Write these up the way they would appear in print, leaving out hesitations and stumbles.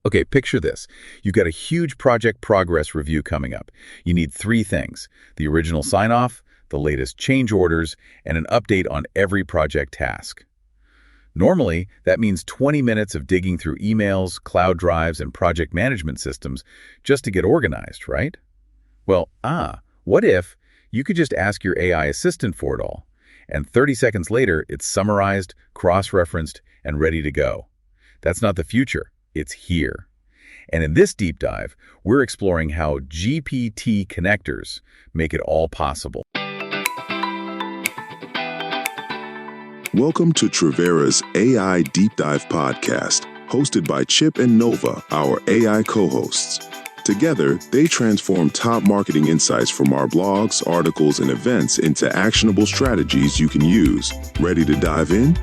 Okay, picture this. You've got a huge project progress review coming up. You need three things: the original sign-off, the latest change orders, and an update on every project task. Normally, that means 20 minutes of digging through emails, cloud drives, and project management systems just to get organized, right? Well, what if you could just ask your AI assistant for it all, and 30 seconds later, it's summarized, cross-referenced, and ready to go? That's not the future. It's here. And in this deep dive, we're exploring how GPT connectors make it all possible. Welcome to Trevera's AI Deep Dive podcast, hosted by Chip and Nova, our AI co-hosts. Together, they transform top marketing insights from our blogs, articles, and events into actionable strategies you can use. Ready to dive in?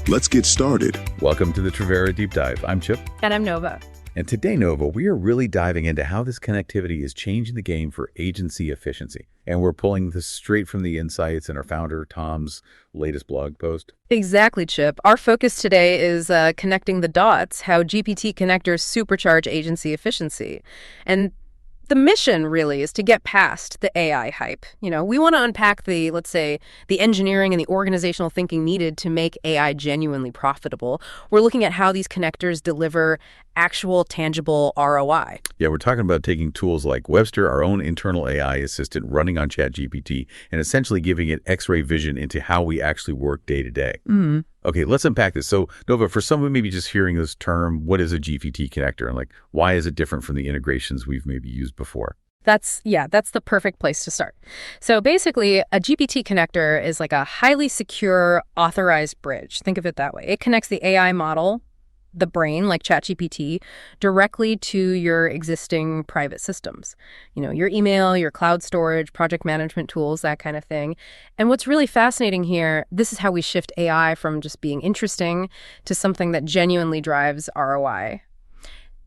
Let's get started. Welcome to the Trevera Deep Dive. I'm Chip. And I'm Nova. And today, Nova, we are really diving into how this connectivity is changing the game for agency efficiency. And we're pulling this straight from the insights in our founder, Tom's latest blog post. Exactly, Chip. Our focus today is connecting the dots, how GPT connectors supercharge agency efficiency. And the mission really is to get past the AI hype. We want to unpack let's say, the engineering and the organizational thinking needed to make AI genuinely profitable. We're looking at how these connectors deliver actual tangible ROI. Yeah, we're talking about taking tools like Webster, our own internal AI assistant running on ChatGPT, and essentially giving it X-ray vision into how we actually work day to day. Mm-hmm. Okay, let's unpack this. So, Nova, for someone maybe just hearing this term, what is a GPT connector? And why is it different from the integrations we've maybe used before? That's the perfect place to start. So basically, a GPT connector is like a highly secure, authorized bridge. Think of it that way. It connects the AI model, the brain, like ChatGPT, directly to your existing private systems. Your email, your cloud storage, project management tools, that kind of thing. And what's really fascinating here, this is how we shift AI from just being interesting to something that genuinely drives ROI.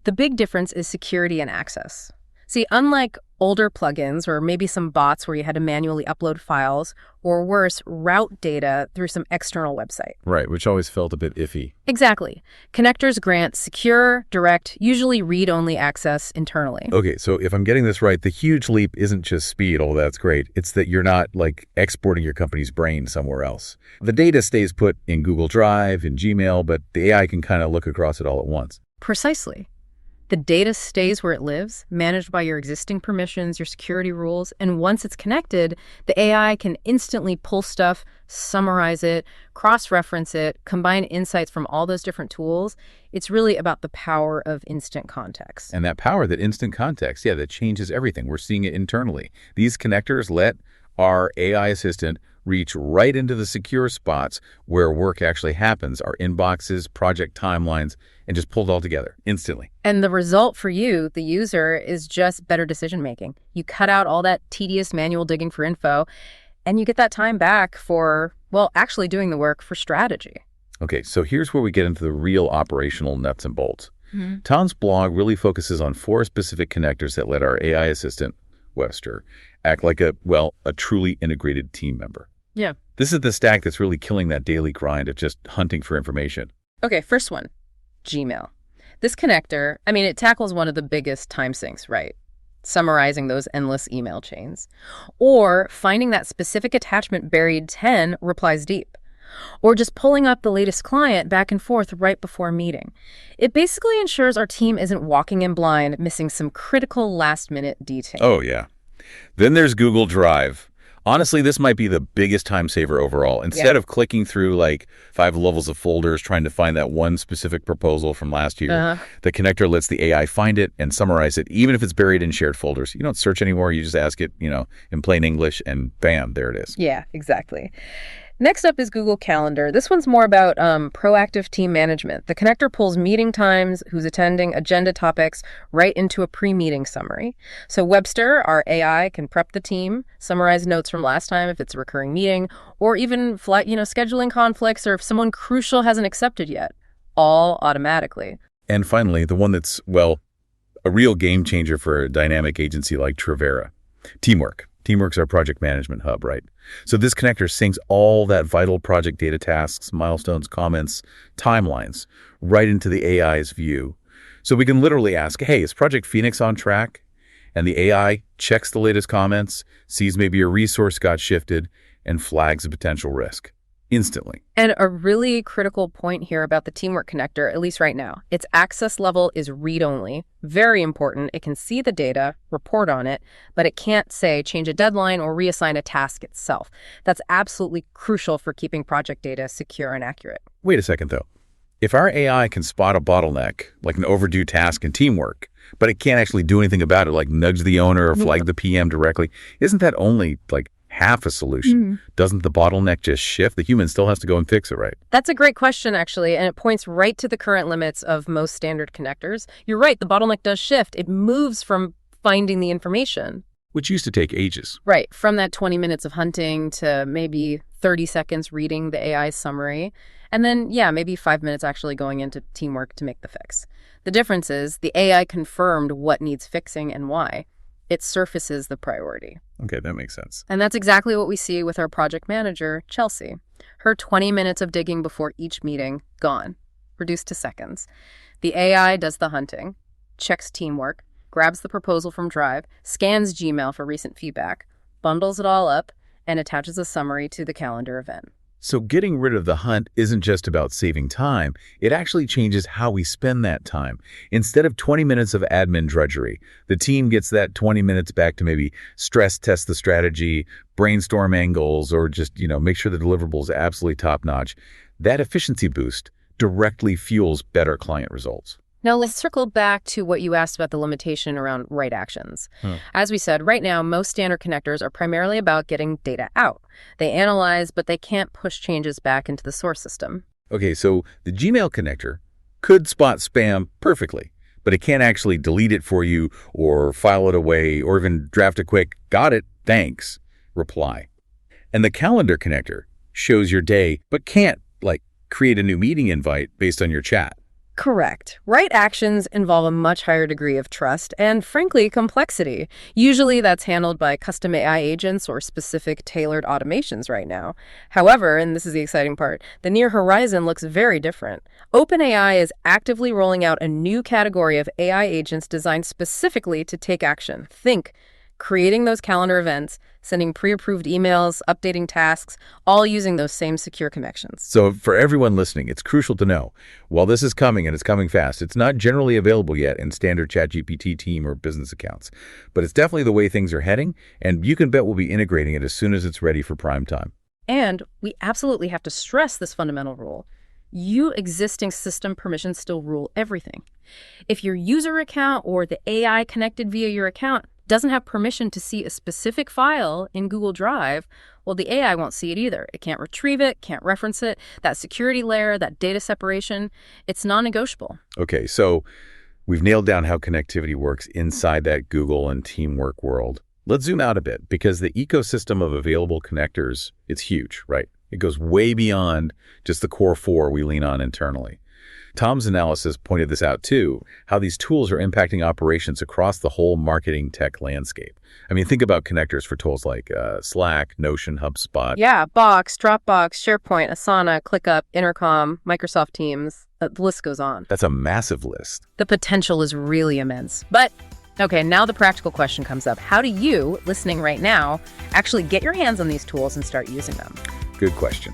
The big difference is security and access. See, unlike older plugins or maybe some bots where you had to manually upload files, or worse, route data through some external website. Right, which always felt a bit iffy. Exactly. Connectors grant secure, direct, usually read-only access internally. Okay, so if I'm getting this right, the huge leap isn't just speed, although that's great. It's that you're not exporting your company's brain somewhere else. The data stays put in Google Drive, in Gmail, but the AI can kind of look across it all at once. Precisely. The data stays where it lives, managed by your existing permissions, your security rules, and once it's connected, the AI can instantly pull stuff, summarize it, cross-reference it, combine insights from all those different tools. It's really about the power of instant context. And that power, that instant context, that changes everything. We're seeing it internally. These connectors let our AI assistant reach right into the secure spots where work actually happens, our inboxes, project timelines, and just pull it all together instantly. And the result for you, the user, is just better decision making. You cut out all that tedious manual digging for info, and you get that time back for, actually doing the work for strategy. Okay, so here's where we get into the real operational nuts and bolts. Mm-hmm. Tom's blog really focuses on 4 specific connectors that let our AI assistant, Webster, act like a truly integrated team member. Yeah. This is the stack that's really killing that daily grind of just hunting for information. Okay, first one, Gmail. This connector, it tackles one of the biggest time sinks, right? Summarizing those endless email chains. Or finding that specific attachment buried 10 replies deep. Or just pulling up the latest client back and forth right before a meeting. It basically ensures our team isn't walking in blind, missing some critical last-minute detail. Oh, yeah. Then there's Google Drive. Honestly, this might be the biggest time saver overall. Instead of clicking through 5 levels of folders trying to find that one specific proposal from last year, the connector lets the AI find it and summarize it, even if it's buried in shared folders. You don't search anymore. You just ask it, in plain English, and bam, there it is. Yeah, exactly. Next up is Google Calendar. This one's more about proactive team management. The connector pulls meeting times, who's attending, agenda topics, right into a pre-meeting summary. So Webster, our AI, can prep the team, summarize notes from last time if it's a recurring meeting, or even scheduling conflicts or if someone crucial hasn't accepted yet, all automatically. And finally, the one that's, a real game changer for a dynamic agency like Trevera, teamwork. Teamwork's our project management hub, right? So this connector syncs all that vital project data tasks, milestones, comments, timelines, right into the AI's view. So we can literally ask, hey, is Project Phoenix on track? And the AI checks the latest comments, sees maybe a resource got shifted, and flags a potential risk instantly. And a really critical point here about the Teamwork connector, at least right now, its access level is read-only. Very important. It can see the data, report on it, but it can't say change a deadline or reassign a task itself. That's absolutely crucial for keeping project data secure and accurate. Wait a second, though. If our AI can spot a bottleneck, like an overdue task in Teamwork, but it can't actually do anything about it, like nudge the owner or flag the PM directly, isn't that only like half a solution? Doesn't the bottleneck just shift? The human still has to go and fix it, right? That's a great question, actually, and it points right to the current limits of most standard connectors. You're right, the bottleneck does shift. It moves from finding the information. Which used to take ages. Right, from that 20 minutes of hunting to maybe 30 seconds reading the AI summary. And then, maybe 5 minutes actually going into Teamwork to make the fix. The difference is the AI confirmed what needs fixing and why. It surfaces the priority. Okay, that makes sense. And that's exactly what we see with our project manager, Chelsea. Her 20 minutes of digging before each meeting, gone, reduced to seconds. The AI does the hunting, checks Teamwork, grabs the proposal from Drive, scans Gmail for recent feedback, bundles it all up, and attaches a summary to the calendar event. So getting rid of the hunt isn't just about saving time. It actually changes how we spend that time. Instead of 20 minutes of admin drudgery, the team gets that 20 minutes back to maybe stress test the strategy, brainstorm angles, or just, make sure the deliverable is absolutely top-notch. That efficiency boost directly fuels better client results. Now, let's circle back to what you asked about the limitation around right actions. As we said, right now, most standard connectors are primarily about getting data out. They analyze, but they can't push changes back into the source system. Okay, so the Gmail connector could spot spam perfectly, but it can't actually delete it for you or file it away or even draft a quick, got it, thanks, reply. And the calendar connector shows your day, but can't, create a new meeting invite based on your chat. Correct. Right actions involve a much higher degree of trust and, frankly, complexity. Usually that's handled by custom AI agents or specific tailored automations right now. However, and this is the exciting part, the near horizon looks very different. OpenAI is actively rolling out a new category of AI agents designed specifically to take action. Think creating those calendar events, sending pre-approved emails, updating tasks, all using those same secure connections. So for everyone listening, it's crucial to know, while this is coming and it's coming fast, it's not generally available yet in standard ChatGPT team or business accounts. But it's definitely the way things are heading, and you can bet we'll be integrating it as soon as it's ready for prime time. And we absolutely have to stress this fundamental rule. Your existing system permissions still rule everything. If your user account or the AI connected via your account doesn't have permission to see a specific file in Google Drive, well, the AI won't see it either. It can't retrieve it, can't reference it. That security layer, that data separation, it's non-negotiable. Okay, so we've nailed down how connectivity works inside that Google and Teamwork world. Let's zoom out a bit, because the ecosystem of available connectors, it's huge, right? It goes way beyond just the core four we lean on internally. Tom's analysis pointed this out too, how these tools are impacting operations across the whole marketing tech landscape. I mean, think about connectors for tools like Slack, Notion, HubSpot. Yeah, Box, Dropbox, SharePoint, Asana, ClickUp, Intercom, Microsoft Teams. The list goes on. That's a massive list. The potential is really immense. But, okay, now the practical question comes up. How do you, listening right now, actually get your hands on these tools and start using them? Good question.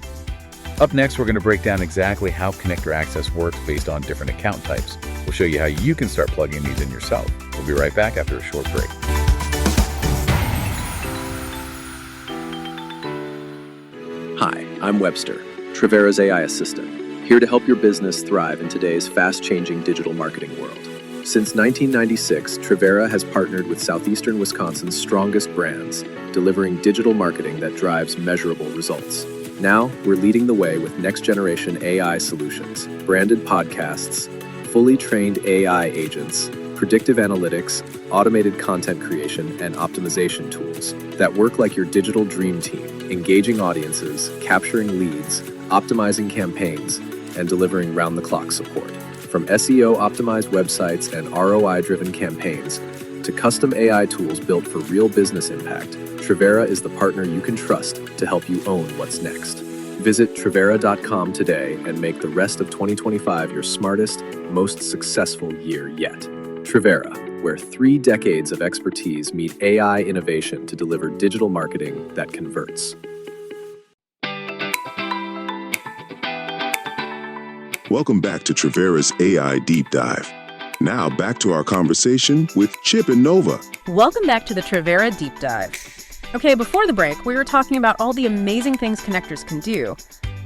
Up next, we're going to break down exactly how connector access works based on different account types. We'll show you how you can start plugging these in yourself. We'll be right back after a short break. Hi, I'm Webster, Trevera's AI assistant, here to help your business thrive in today's fast-changing digital marketing world. Since 1996, Trevera has partnered with southeastern Wisconsin's strongest brands, delivering digital marketing that drives measurable results. Now, we're leading the way with next-generation AI solutions, branded podcasts, fully trained AI agents, predictive analytics, automated content creation, and optimization tools that work like your digital dream team, engaging audiences, capturing leads, optimizing campaigns, and delivering round-the-clock support. From SEO-optimized websites and ROI-driven campaigns to custom AI tools built for real business impact, Trevera is the partner you can trust to help you own what's next. Visit Trivera.com today and make the rest of 2025 your smartest, most successful year yet. Trivera, where 3 decades of expertise meet AI innovation to deliver digital marketing that converts. Welcome back to Trivera's AI Deep Dive. Now back to our conversation with Chip and Nova. Welcome back to the Trivera Deep Dive. Okay, before the break, we were talking about all the amazing things connectors can do.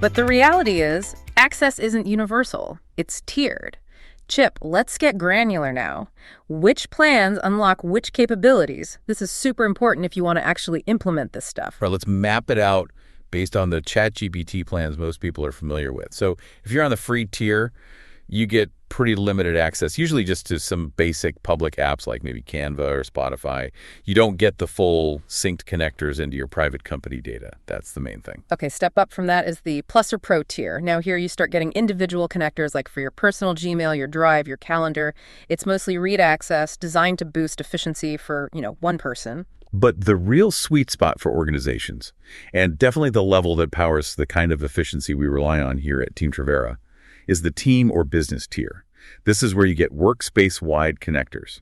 But the reality is, access isn't universal. It's tiered. Chip, let's get granular now. Which plans unlock which capabilities? This is super important if you want to actually implement this stuff. Right, let's map it out based on the ChatGPT plans most people are familiar with. So if you're on the free tier, you get pretty limited access, usually just to some basic public apps like maybe Canva or Spotify. You don't get the full synced connectors into your private company data. That's the main thing. Okay, step up from that is the Plus or Pro tier. Now here you start getting individual connectors like for your personal Gmail, your Drive, your calendar. It's mostly read access, designed to boost efficiency for, one person. But the real sweet spot for organizations, and definitely the level that powers the kind of efficiency we rely on here at Team Trivera, is the team or business tier. This is where you get workspace-wide connectors.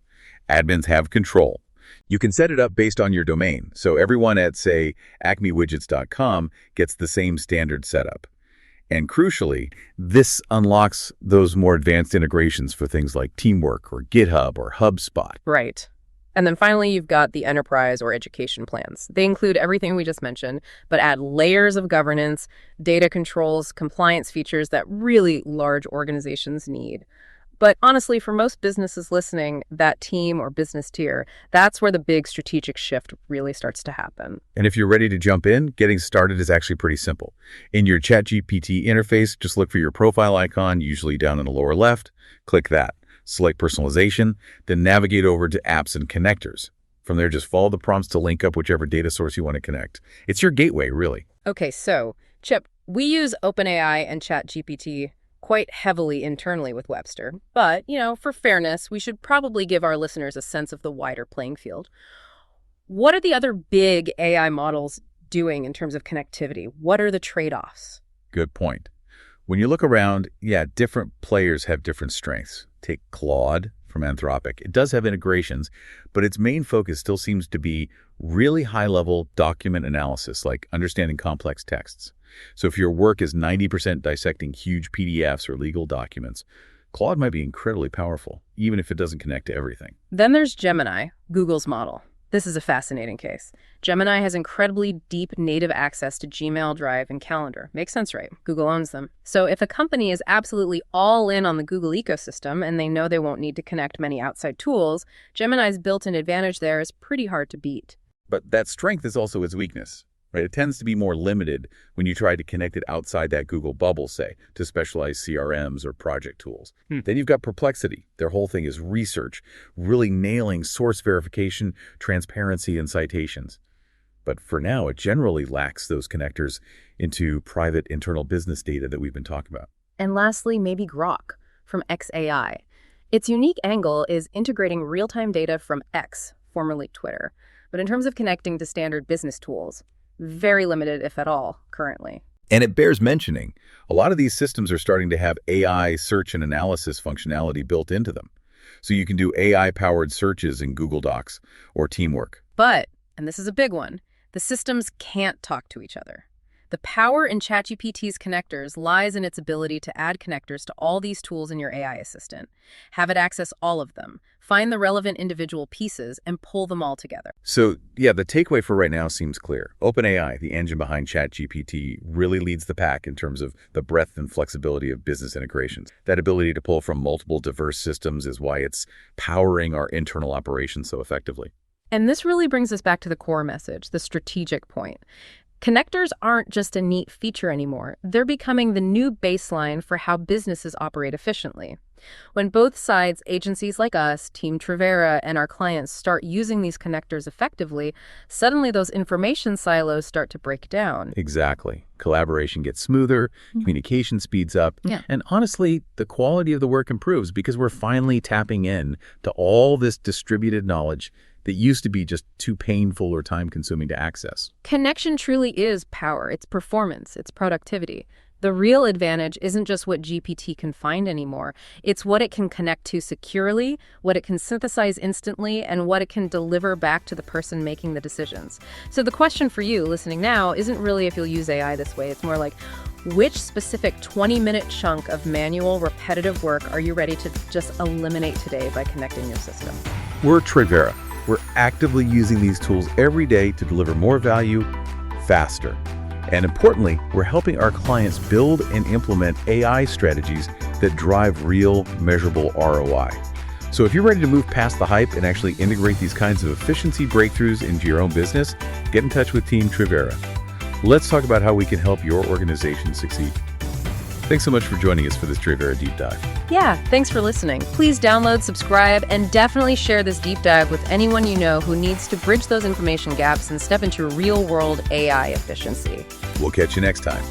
Admins have control. You can set it up based on your domain, so everyone at, say, acmewidgets.com gets the same standard setup. And crucially, this unlocks those more advanced integrations for things like Teamwork or GitHub or HubSpot. Right. And then finally, you've got the enterprise or education plans. They include everything we just mentioned, but add layers of governance, data controls, compliance features that really large organizations need. But honestly, for most businesses listening, that team or business tier, that's where the big strategic shift really starts to happen. And if you're ready to jump in, getting started is actually pretty simple. In your ChatGPT interface, just look for your profile icon, usually down in the lower left. Click that. Select personalization, then navigate over to apps and connectors. From there, just follow the prompts to link up whichever data source you want to connect. It's your gateway, really. Okay, so, Chip, we use OpenAI and ChatGPT quite heavily internally with Webster. But, for fairness, we should probably give our listeners a sense of the wider playing field. What are the other big AI models doing in terms of connectivity? What are the trade-offs? Good point. When you look around, different players have different strengths. Take Claude from Anthropic. It does have integrations, but its main focus still seems to be really high-level document analysis, like understanding complex texts. So if your work is 90% dissecting huge PDFs or legal documents, Claude might be incredibly powerful, even if it doesn't connect to everything. Then there's Gemini, Google's model. This is a fascinating case. Gemini has incredibly deep native access to Gmail, Drive, and Calendar. Makes sense, right? Google owns them. So if a company is absolutely all in on the Google ecosystem and they know they won't need to connect many outside tools, Gemini's built-in advantage there is pretty hard to beat. But that strength is also its weakness. Right? It tends to be more limited when you try to connect it outside that Google bubble, say, to specialized CRMs or project tools. Then you've got Perplexity. Their whole thing is research, really nailing source verification, transparency, and citations. But for now, it generally lacks those connectors into private internal business data that we've been talking about. And lastly, maybe Grok from xAI. Its unique angle is integrating real-time data from X, formerly Twitter. But in terms of connecting to standard business tools, very limited, if at all, currently. And it bears mentioning, a lot of these systems are starting to have AI search and analysis functionality built into them. So you can do AI-powered searches in Google Docs or Teamwork. But, and this is a big one, the systems can't talk to each other. The power in ChatGPT's connectors lies in its ability to add connectors to all these tools in your AI assistant. Have it access all of them, find the relevant individual pieces, and pull them all together. So, the takeaway for right now seems clear. OpenAI, the engine behind ChatGPT, really leads the pack in terms of the breadth and flexibility of business integrations. That ability to pull from multiple diverse systems is why it's powering our internal operations so effectively. And this really brings us back to the core message, the strategic point. Connectors aren't just a neat feature anymore. They're becoming the new baseline for how businesses operate efficiently. When both sides, agencies like us, Team Trivera, and our clients start using these connectors effectively, suddenly those information silos start to break down. Exactly. Collaboration gets smoother, communication speeds up, and honestly, the quality of the work improves because we're finally tapping in to all this distributed knowledge that used to be just too painful or time-consuming to access. Connection truly is power. It's performance. It's productivity. The real advantage isn't just what GPT can find anymore. It's what it can connect to securely, what it can synthesize instantly, and what it can deliver back to the person making the decisions. So the question for you listening now isn't really if you'll use AI this way. It's more like, which specific 20-minute chunk of manual, repetitive work are you ready to just eliminate today by connecting your system? We're Trivera. We're actively using these tools every day to deliver more value faster. And importantly, we're helping our clients build and implement AI strategies that drive real, measurable ROI. So if you're ready to move past the hype and actually integrate these kinds of efficiency breakthroughs into your own business, get in touch with Team Trivera. Let's talk about how we can help your organization succeed. Thanks so much for joining us for this Trivera Deep Dive. Yeah, thanks for listening. Please download, subscribe, and definitely share this deep dive with anyone you know who needs to bridge those information gaps and step into real-world AI efficiency. We'll catch you next time.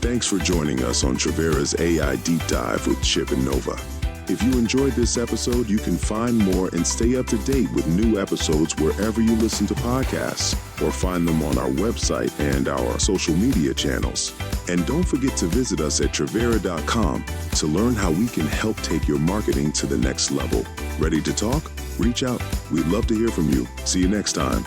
Thanks for joining us on Trivera's AI Deep Dive with Chip and Nova. If you enjoyed this episode, you can find more and stay up to date with new episodes wherever you listen to podcasts, or find them on our website and our social media channels. And don't forget to visit us at Trivera.com to learn how we can help take your marketing to the next level. Ready to talk? Reach out. We'd love to hear from you. See you next time.